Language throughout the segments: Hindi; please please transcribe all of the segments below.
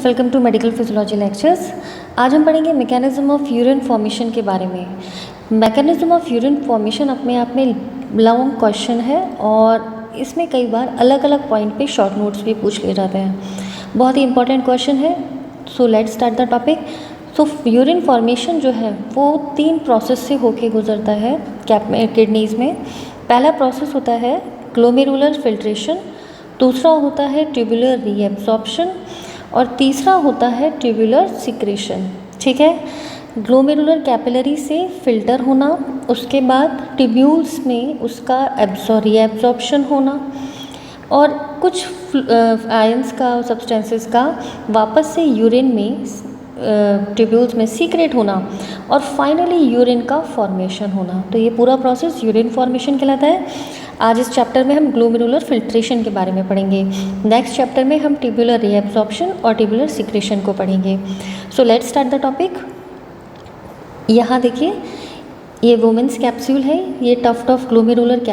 Students, welcome to medical physiology lectures. आज हम पढ़ेंगे मैकेनिज्म ऑफ यूरिन फॉर्मेशन के बारे में। मैकेनिज्म ऑफ यूरिन फॉर्मेशन अपने आप में लॉन्ग क्वेश्चन है और इसमें कई बार अलग अलग पॉइंट पे शॉर्ट नोट्स भी पूछ लिए जाते हैं। बहुत ही इंपॉर्टेंट क्वेश्चन है। So let's start the topic. So urine formation जो है वो 3 प्रोसेस से होके गुजरता है किडनीज में। पहला प्रोसेस होता है ग्लोमेरुलर फिल्ट्रेशन, दूसरा होता है ट्यूबुलर रीएब्जॉर्प्शन और तीसरा होता है ट्यूबुलर सिक्रेशन। ठीक है, ग्लोमेरुलर कैपिलरी से फिल्टर होना, उसके बाद ट्यूब्यूल्स में उसका रीएब्जॉर्प्शन होना और कुछ आयंस का सब्सटेंसेस का वापस से यूरिन में ट्यूब्यूल्स में सीक्रेट होना और फाइनली यूरिन का फॉर्मेशन होना। तो ये पूरा प्रोसेस यूरिन फॉर्मेशन कहलाता है। आज इस चैप्टर में हम ग्लोमेरुलर फिल्ट्रेशन के बारे में पढ़ेंगे। नेक्स्ट चैप्टर में हम ट्यूबुलर रीएब्जॉर्प्शन और ट्यूबुलर सिक्रेशन को पढ़ेंगे। So let's start the topic. यहाँ देखिए, ये वुमेन्स कैप्सूल है, ये टफ्ट ऑफ ग्लोमेरुलर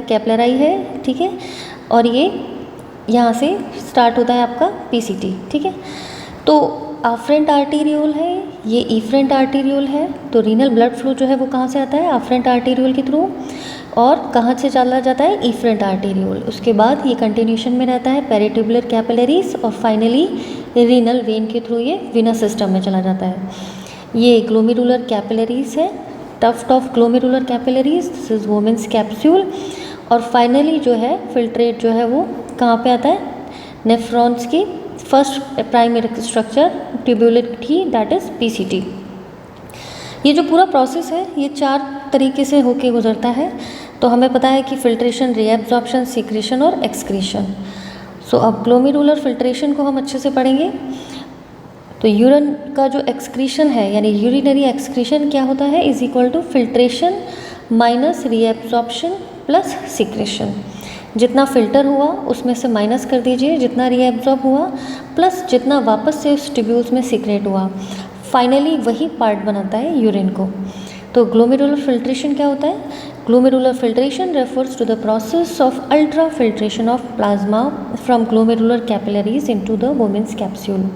कैपिलरी है। ठीक है, और ये यहाँ से स्टार्ट होता है आपका पीसीटी। ठीक है, तो आफ्रेंट आर्टीरियोल है, ये इफ्रेंट आर्टीरियोल है। तो रीनल ब्लड फ्लो जो है वो कहाँ से आता है? आफ्रेंट आर्टीरियोल के थ्रू। और कहाँ से चला जाता है? Efferent arteriole. उसके बाद ये कंटिन्यूशन में रहता है पेरिट्यूबुलर कैपिलरीज और फाइनली रीनल वेन के थ्रू ये विनस सिस्टम में चला जाता है। ये ग्लोमेरुलर कैपिलरीज है, tuft of glomerular capillaries, this is Bowman's capsule. और फाइनली जो है फिल्ट्रेट जो है वो कहाँ पे आता है? नेफ्रॉन्स की first primary structure tubularity, that is PCT. ये जो पूरा प्रोसेस है ये 4 तरीके से होके गुजरता है। तो हमें पता है कि फिल्ट्रेशन, रीएब्जॉर्प्शन, सिक्रेशन और एक्सक्रीशन। सो अब ग्लोमेरुलर फिल्ट्रेशन को हम अच्छे से पढ़ेंगे। तो यूरिन का जो एक्सक्रीशन है यानी यूरिनरी एक्सक्रीशन क्या होता है? Is equal to filtration minus reabsorption plus secretion. जितना फिल्टर हुआ उसमें से माइनस कर दीजिए जितना रीएब्जॉर्ब हुआ प्लस जितना वापस से उस ट्यूब्यूल्स में सीक्रेट हुआ, फाइनली वही पार्ट बनाता है यूरिन को। तो ग्लोमेरुलर फिल्ट्रेशन क्या होता है? Glomerular filtration refers to the process of ultra filtration of plasma from glomerular capillaries into the Bowman's capsule.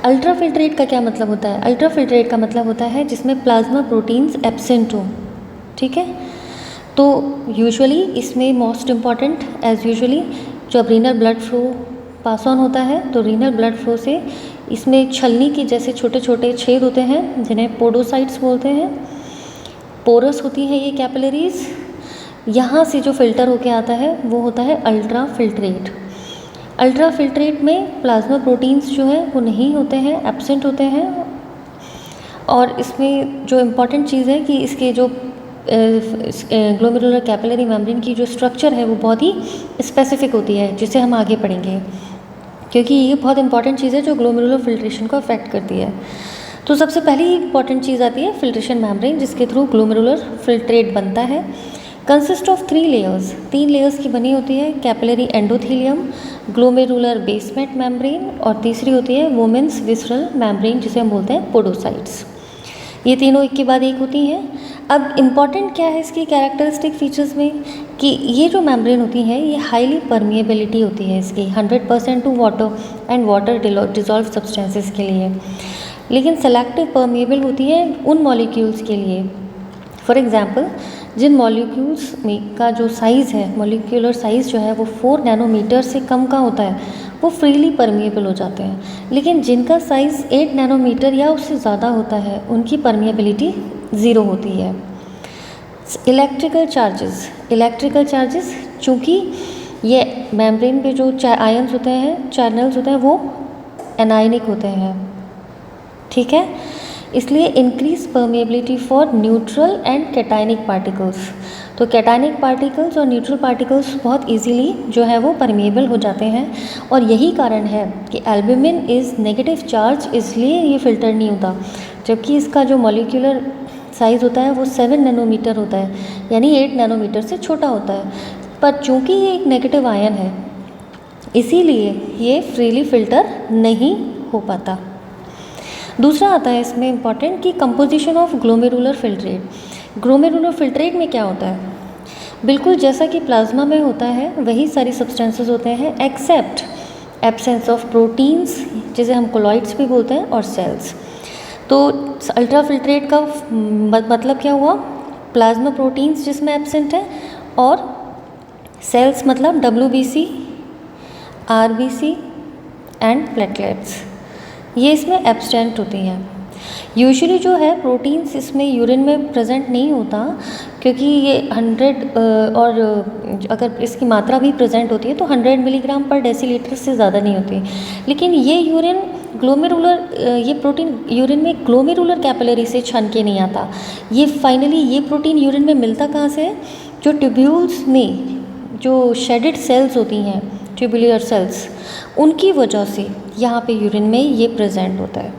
Ultra filtrate का क्या मतलब होता है? अल्ट्रा फिल्ट्रेट का मतलब होता है जिसमें प्लाज्मा प्रोटीन्स एब्सेंट हो। ठीक है, तो यूजुअली इसमें मोस्ट इम्पॉर्टेंट एज यूजुअली जब renal blood flow pass on होता है तो रीनल ब्लड फ्लो से इसमें छलनी के जैसे छोटे छोटे छेद होते हैं जिन्हें पोडोसाइट्स बोलते हैं। पोरस होती हैं ये कैपिलरीज। यहाँ से जो फिल्टर होके आता है वो होता है अल्ट्रा फिल्ट्रेट। अल्ट्रा फिल्ट्रेट में प्लाज्मा प्रोटीन्स जो है वो नहीं होते हैं, एब्सेंट होते हैं। और इसमें जो इम्पॉर्टेंट चीज़ है कि इसके जो ग्लोमेरुलर कैपिलरी मेम्ब्रेन की जो स्ट्रक्चर है वो बहुत ही स्पेसिफिक होती है, जिसे हम आगे पढ़ेंगे, क्योंकि ये बहुत इंपॉर्टेंट चीज़ है जो ग्लोमेरुलर फिल्ट्रेशन को अफेक्ट करती है। तो सबसे पहली इंपॉर्टेंट चीज़ आती है फिल्ट्रेशन मेम्ब्रेन, जिसके थ्रू ग्लोमेरुलर फिल्ट्रेट बनता है। कंसिस्ट ऑफ 3 लेयर्स, 3 लेयर्स की बनी होती है। Capillary endothelium, glomerular basement membrane और तीसरी होती है वुमेन्स विसरल मेम्ब्रेन, जिसे हम बोलते हैं पोडोसाइट्स। ये तीनों एक के बाद एक होती हैं। अब इम्पॉर्टेंट क्या है इसकी कैरेक्टरिस्टिक फीचर्स में कि ये जो मेम्ब्रेन होती है ये हाईली परमिएबिलिटी होती है इसकी 100% to water and water dissolved substances के लिए, लेकिन सेलेक्टिव परमिएबल होती है उन मॉलिक्यूल्स के लिए। फॉर एग्जांपल, जिन मॉलिक्यूल्स में का जो साइज़ है, मॉलिक्यूलर साइज़ जो है वो 4 नैनोमीटर से कम का होता है वो फ्रीली परमिएबल हो जाते हैं, लेकिन जिनका साइज़ 8 नैनोमीटर या उससे ज़्यादा होता है उनकी परमिएबिलिटी 0 होती है। इलेक्ट्रिकल चार्जेस, चूँकि ये मेम्ब्रेन पे जो आयंस होते हैं, चैनल्स होते हैं, वो एनायनिक होते हैं। ठीक है, इसलिए increase permeability for neutral and cationic particles. तो कैटायनिक पार्टिकल्स और न्यूट्रल पार्टिकल्स बहुत इजीली जो है वो परमिएबल हो जाते हैं और यही कारण है कि एल्ब्यूमिन इज़ नेगेटिव चार्ज, इसलिए ये फिल्टर नहीं होता, जबकि इसका जो मॉलिक्यूलर साइज़ होता है वो 7 नैनोमीटर होता है, यानी 8 नैनोमीटर से छोटा होता है। पर चूँकि ये एक नेगेटिव आयन है इसीलिए ये फ्रीली फिल्टर नहीं हो पाता। दूसरा आता है इसमें इम्पॉर्टेंट कि composition of glomerular filtrate. Glomerular filtrate में क्या होता है? बिल्कुल जैसा कि प्लाज्मा में होता है वही सारी सब्सटेंसेस होते हैं, एक्सेप्ट एब्सेंस ऑफ प्रोटीन्स जिसे हम कोलॉइड्स भी बोलते हैं, और सेल्स। तो अल्ट्राफिल्ट्रेट का मतलब क्या हुआ? प्लाज्मा प्रोटीन्स जिसमें एब्सेंट है, और सेल्स मतलब WBC, RBC एंड प्लेटलेट्स, ये इसमें एब्सेंट होती हैं। यूजुअली जो है प्रोटीन्स इसमें यूरिन में प्रेजेंट नहीं होता, क्योंकि ये 100 और अगर इसकी मात्रा भी प्रेजेंट होती है तो 100 मिलीग्राम पर डेसीलीटर से ज़्यादा नहीं होती। लेकिन ये यूरिन ये प्रोटीन यूरिन में ग्लोमेरुलर कैपिलरी से छन के नहीं आता। ये फाइनली ये प्रोटीन यूरिन में मिलता कहाँ से है? जो ट्यूब्यूल्स में जो शेडेड सेल्स होती हैं, ट्यूबुलर सेल्स, उनकी वजह से यहाँ पे यूरिन में ये प्रेजेंट होता है।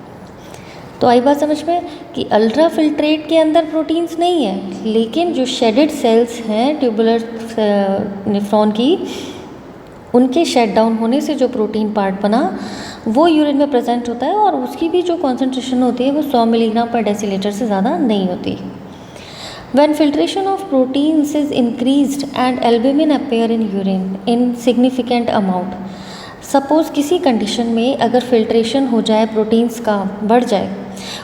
तो आई बात समझ में कि अल्ट्राफिल्ट्रेट के अंदर प्रोटीन्स नहीं है, लेकिन जो शेडेड सेल्स हैं ट्यूबुलर नेफ्रॉन की, उनके शट डाउन होने से जो प्रोटीन पार्ट बना वो यूरिन में प्रेजेंट होता है, और उसकी भी जो कॉन्सेंट्रेशन होती है वो 100 मिलीग्राम पर डेसीलीटर से ज़्यादा नहीं होती। When filtration of proteins is increased and albumin appear in urine in significant amount, suppose किसी कंडीशन में अगर फिल्ट्रेशन हो जाए, प्रोटीन्स का बढ़ जाए,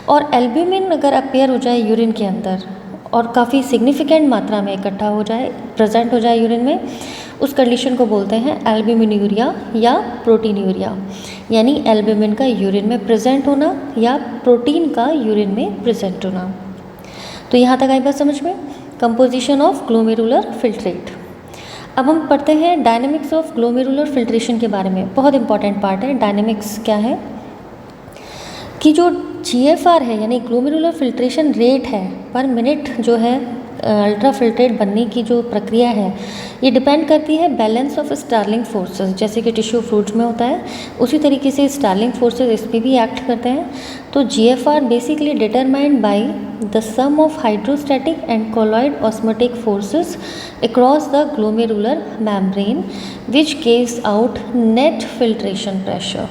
और एल्ब्यूमिन अगर अपेयर हो जाए यूरिन के अंदर और काफ़ी सिग्निफिकेंट मात्रा में इकट्ठा हो जाए, प्रेजेंट हो जाए यूरिन में, उस कंडीशन को बोलते हैं एल्ब्यूमिनूरिया या प्रोटीनूरिया। यानी एल्ब्यूमिन का यूरिन में प्रेजेंट होना या प्रोटीन का यूरिन में प्रेजेंट होना। तो यहाँ तक आई बात समझ में? Composition of glomerular filtrate. अब हम पढ़ते हैं डायनेमिक्स ऑफ ग्लोमेरुलर फिल्ट्रेशन के बारे में। बहुत इंपॉर्टेंट पार्ट है। डायनेमिक्स क्या है कि जो GFR है यानी ग्लोमेरुलर फिल्ट्रेशन रेट है पर मिनट, जो है अल्ट्रा फिल्ट्रेट बनने की जो प्रक्रिया है, ये डिपेंड करती है बैलेंस ऑफ स्टार्लिंग फोर्सेस। जैसे कि टिश्यू फ्रूट्स में होता है, उसी तरीके से स्टार्लिंग फोर्सेस इस पर भी एक्ट करते हैं। तो GFR basically determined by the sum of hydrostatic and colloid osmotic forces across the glomerular membrane which gives out net filtration pressure.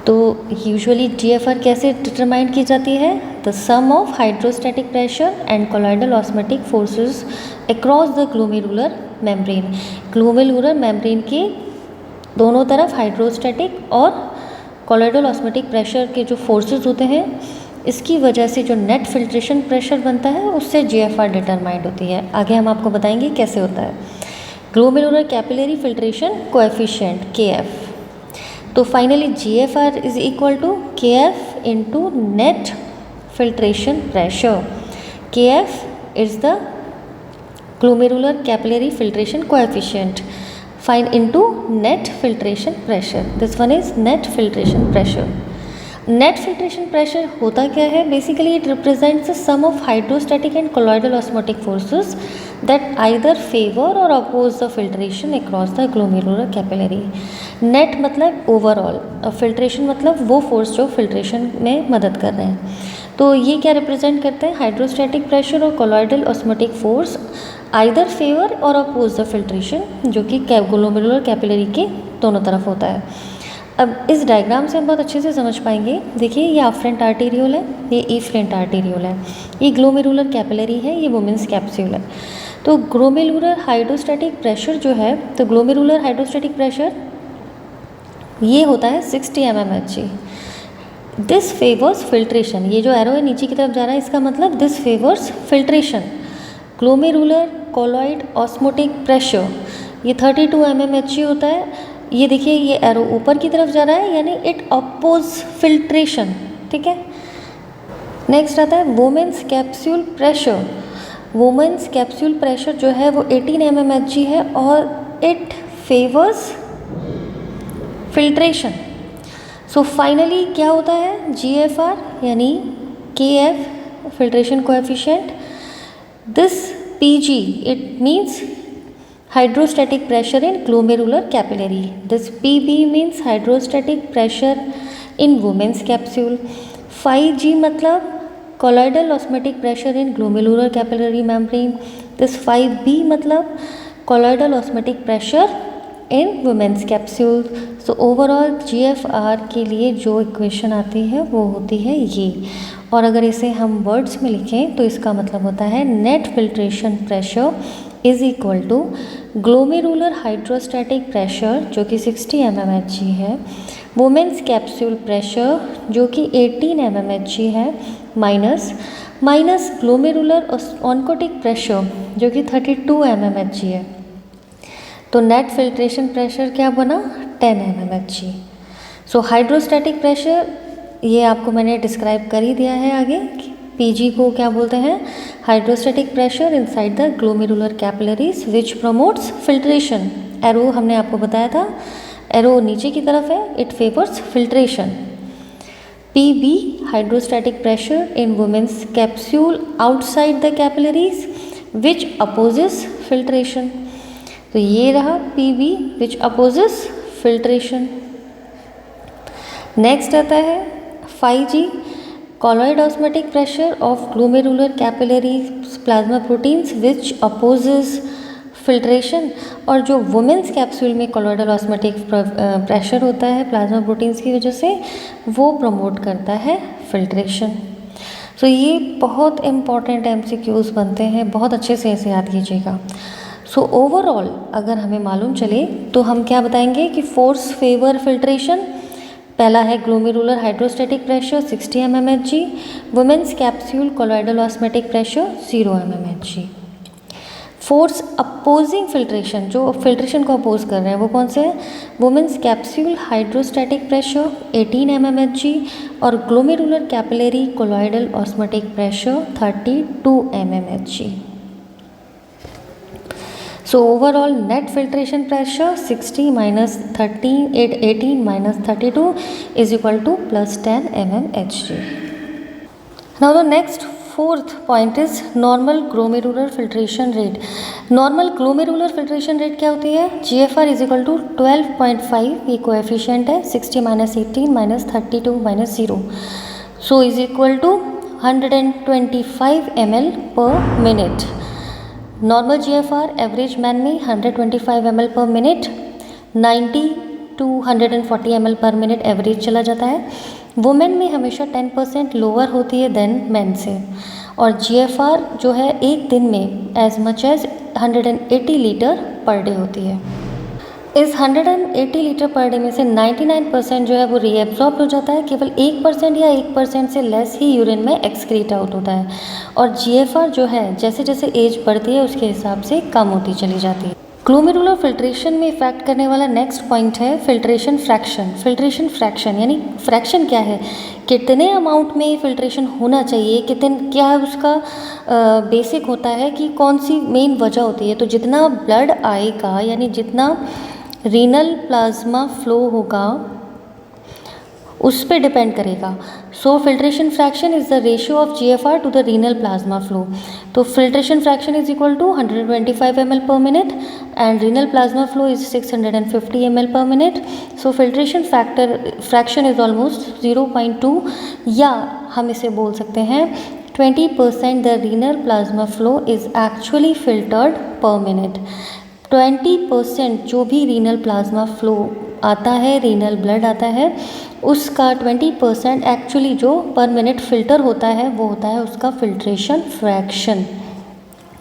तो यूजुअली GFR कैसे डिटरमाइन की जाती है? The sum of hydrostatic pressure and colloidal osmotic forces across the glomerular membrane. Glomerular membrane के दोनों तरफ हाइड्रोस्टैटिक और कोलॉइडल ऑस्मोटिक प्रेशर के जो फोर्सेस होते हैं, इसकी वजह से जो नेट फिल्ट्रेशन प्रेशर बनता है उससे GFR डिटरमाइंड होती है। आगे हम आपको बताएंगे कैसे होता है। Glomerular capillary filtration coefficient KF। तो finally GFR is equal to KF into net filtration pressure. KF is the glomerular capillary filtration coefficient fine into net filtration pressure. This one is net filtration pressure. Net filtration pressure होता क्या है? Basically it represents the sum of hydrostatic and colloidal osmotic forces that either favour or oppose the filtration across the glomerular capillary. Net मतलब ओवरऑल, और फिल्ट्रेशन मतलब वो फोर्स जो फिल्ट्रेशन में मदद कर रहे हैं। तो ये क्या रिप्रेजेंट करते हैं? हाइड्रोस्टैटिक प्रेशर और colloidal osmotic force either favour or oppose the filtration, जो कि ग्लोमेरुलर कैपिलरी के दोनों तरफ होता है। अब इस डायग्राम से हम बहुत अच्छे से समझ पाएंगे। देखिए, ये अफरेंट आर्टेरियोल है, ये इफ्रेंट आर्टेरियोल है, ये ग्लोमेरुलर कैपिलरी है, ये वुमेन्स कैप्सूल है। तो ग्लोमेरुलर हाइड्रोस्टैटिक प्रेशर जो है, तो ग्लोमेरुलर हाइड्रोस्टैटिक प्रेशर ये होता है 60 mmHg। This favours filtration. ये जो एरो है नीचे की तरफ जा रहा है, इसका मतलब this favours filtration. Glomerular colloid osmotic pressure ये 32 mmHg होता है। ये देखिए, ये एरो ऊपर की तरफ जा रहा है, यानी इट अपोज फिल्ट्रेशन। ठीक है। नेक्स्ट आता है Bowman's capsule pressure. Bowman's capsule pressure जो है वो 18 mmHg है और it favours filtration. So finally क्या होता है? GFR यानी KF filtration coefficient, this PG it means hydrostatic pressure in glomerular capillary. This PB means hydrostatic pressure in women's capsule. 5G मतलब colloidal osmotic pressure in glomerular capillary membrane. This 5B मतलब colloidal osmotic pressure in women's capsule. So overall GFR के लिए जो इक्वेशन आती है वो होती है ये, और अगर इसे हम वर्ड्स में लिखें तो इसका मतलब होता है net filtration pressure is equal to glomerular hydrostatic pressure जो कि 60 mmHg है, वुमेन्स कैप्सूल प्रेशर जो कि 18 mmHg है, माइनस ग्लोमेरुलर ऑन्कोटिक प्रेशर जो कि 32 mmHg है। तो नेट फिल्ट्रेशन प्रेशर क्या बना, 10 mmHg। सो हाइड्रोस्टैटिक प्रेशर ये आपको मैंने डिस्क्राइब कर ही दिया है आगे, पीजी को क्या बोलते हैं, hydrostatic pressure inside the glomerular capillaries which promotes filtration. Arrow हमने आपको बताया था, एरो नीचे की तरफ है, it favours filtration. PB hydrostatic pressure in Bowman's capsule outside the capillaries which opposes filtration. तो ये रहा PB which opposes filtration. Next आता है 5G colloid osmotic pressure of glomerular capillary plasma proteins which opposes filtration. और जो वुमेन्स कैप्सूल में कॉलॉइडल ऑस्मेटिक प्रेशर होता है प्लाज्मा प्रोटीन्स की वजह से, वो प्रमोट करता है फिल्ट्रेशन। तो ये बहुत इंपॉर्टेंट MCQs बनते हैं, बहुत अच्छे से इसे याद कीजिएगा। सो ओवरऑल अगर हमें मालूम चले तो हम क्या बताएंगे कि फोर्स फेवर फिल्ट्रेशन। पहला है glomerular hydrostatic pressure 60 mmHg, Bowman's capsule colloidal osmotic pressure 0 mmHg। Force opposing filtration, जो फिल्ट्रेशन को अपोज कर रहे हैं वो कौन से हैं, Bowman's capsule hydrostatic pressure 18 mmHg और glomerular capillary colloidal osmotic pressure 32 mmHg। So overall net filtration pressure 60 minus 18 minus 32 is equal to plus 10 mmHg. Now the next fourth point is normal glomerular filtration rate. Normal glomerular filtration rate क्या होती है, GFR is equal to 12.5, ये कोएफिशिएंट है, 60 minus 18 minus 32 minus 0, so is equal to 125 ml per minute. Normal GFR average man में 125 ml per minute, 90 to 140 ml per minute average चला जाता है। वुमेन में हमेशा 10% लोअर होती है देन मैन से। और GFR जो है एक दिन में as much as 180 litre per day होती है। इस 180 लीटर पर डे में से 99% जो है वो रीएब्जॉर्ब हो जाता है, केवल 1% या 1% से लेस ही यूरिन में एक्सक्रीट आउट होता है। और GFR जो है जैसे जैसे एज बढ़ती है उसके हिसाब से कम होती चली जाती है। ग्लोमेरुलर फिल्ट्रेशन में इफेक्ट करने वाला नेक्स्ट पॉइंट है फिल्ट्रेशन फ्रैक्शन। फिल्ट्रेशन फ्रैक्शन यानी फ्रैक्शन क्या है, कितने अमाउंट में फिल्ट्रेशन होना चाहिए, क्या उसका बेसिक होता है कि कौन सी मेन वजह होती है। तो जितना ब्लड आएगा यानी जितना रीनल प्लाज्मा फ्लो होगा उस पे डिपेंड करेगा। So filtration fraction is the ratio of GFR to the renal plasma flow. तो filtration fraction is equal to 125 ml per minute and renal plasma flow is 650 ml per minute. So filtration fraction is almost 0.2, या हम इसे बोल सकते हैं 20% the renal plasma flow is actually filtered per minute. 20% जो भी रीनल प्लाज्मा फ्लो आता है, रीनल ब्लड आता है, उसका 20% एक्चुअली जो पर मिनट फ़िल्टर होता है वो होता है उसका फिल्ट्रेशन फ्रैक्शन।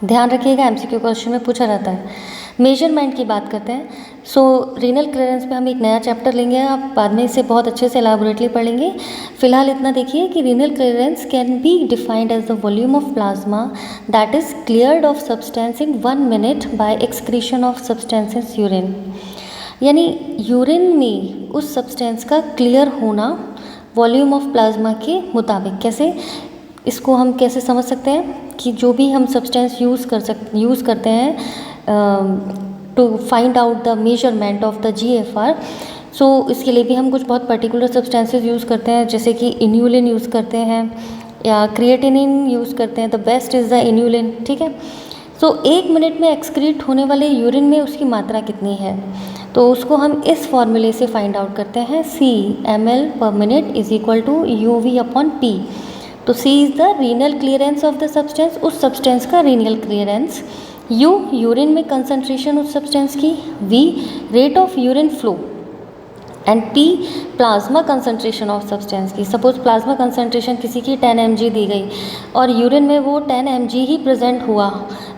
ध्यान रखिएगा, MCQ क्वेश्चन में पूछा जाता है। मेजरमेंट की बात करते हैं। सो रीनल क्लियरेंस पे हम एक नया चैप्टर लेंगे, आप बाद में इसे बहुत अच्छे से एलैबोरेटली पढ़ लेंगे। फिलहाल इतना देखिए कि renal clearance can be defined as the volume of plasma that is cleared of substance in 1 minute by excretion of substances urine. यानी यूरिन में उस सब्सटेंस का क्लियर होना वॉल्यूम ऑफ प्लाज्मा के मुताबिक। कैसे, इसको हम कैसे समझ सकते हैं कि जो भी हम सब्सटेंस यूज़ करते हैं to find out the measurement of the GFR। So इसके लिए भी हम कुछ बहुत पर्टिकुलर सब्सटेंसेस यूज़ करते हैं, जैसे कि इन्यूलिन यूज़ करते हैं या क्रिएटिनिन यूज़ करते हैं। The best is the inulin, ठीक है। सो 1 मिनट में एक्सक्रीट होने वाले यूरिन में उसकी मात्रा कितनी है, तो उसको हम इस फॉर्मूले से फाइंड आउट करते हैं। C ml per minute is equal to UV/P। तो C is the renal clearance of the substance, उस सब्सटेंस का रीनल क्लियरेंस। U यूरिन में कंसंट्रेशन उस सब्सटेंस की। V rate of urine flow, and P plasma concentration of substance की। सपोज प्लाज्मा कंसंट्रेशन किसी की 10 mg दी गई और यूरिन में वो 10 mg ही प्रेजेंट हुआ,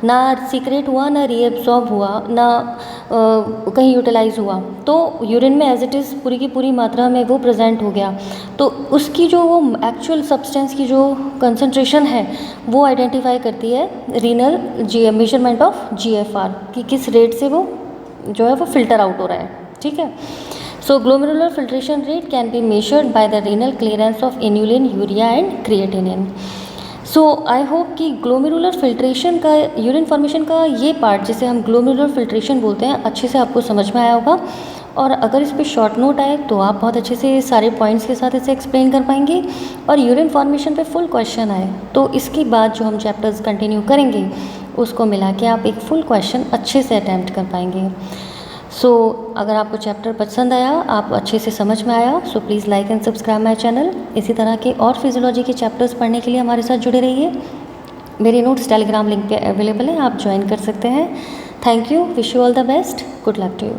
ना सीक्रेट हुआ, ना रीएब्सॉर्ब हुआ, ना कहीं यूटिलाइज हुआ, तो यूरिन में एज इट इज़ पूरी की पूरी मात्रा में वो प्रेजेंट हो गया, तो उसकी जो वो एक्चुअल सब्सटेंस की जो कंसंट्रेशन है वो आइडेंटिफाई करती है रीनल मेजरमेंट ऑफ GFR कि किस रेट से वो जो है वो फिल्टर आउट हो रहा है। ठीक है, so glomerular filtration rate can be measured by the renal clearance of inulin, urea and creatinine. So I hope कि ग्लोमेरुलर फिल्ट्रेशन का, यूरिन फॉर्मेशन का ये पार्ट जिसे हम ग्लोमेरुलर फिल्ट्रेशन बोलते हैं, अच्छे से आपको समझ में आया होगा। और अगर इस पर शॉर्ट नोट आए तो आप बहुत अच्छे से सारे पॉइंट्स के साथ इसे एक्सप्लेन कर पाएंगे, और यूरिन फॉर्मेशन पे फुल क्वेश्चन आए तो इसके बाद जो हम चैप्टर्स कंटिन्यू करेंगे उसको मिला के आप एक फुल क्वेश्चन अच्छे से अटैम्प्ट कर पाएंगे। सो अगर आपको चैप्टर पसंद आया, आप अच्छे से समझ में आया, so please like and subscribe my channel. इसी तरह के और फिजियोलॉजी के चैप्टर्स पढ़ने के लिए हमारे साथ जुड़े रहिए। मेरे नोट्स टेलीग्राम लिंक पे अवेलेबल हैं, आप ज्वाइन कर सकते हैं। Thank you, wish you all the best, good luck to you.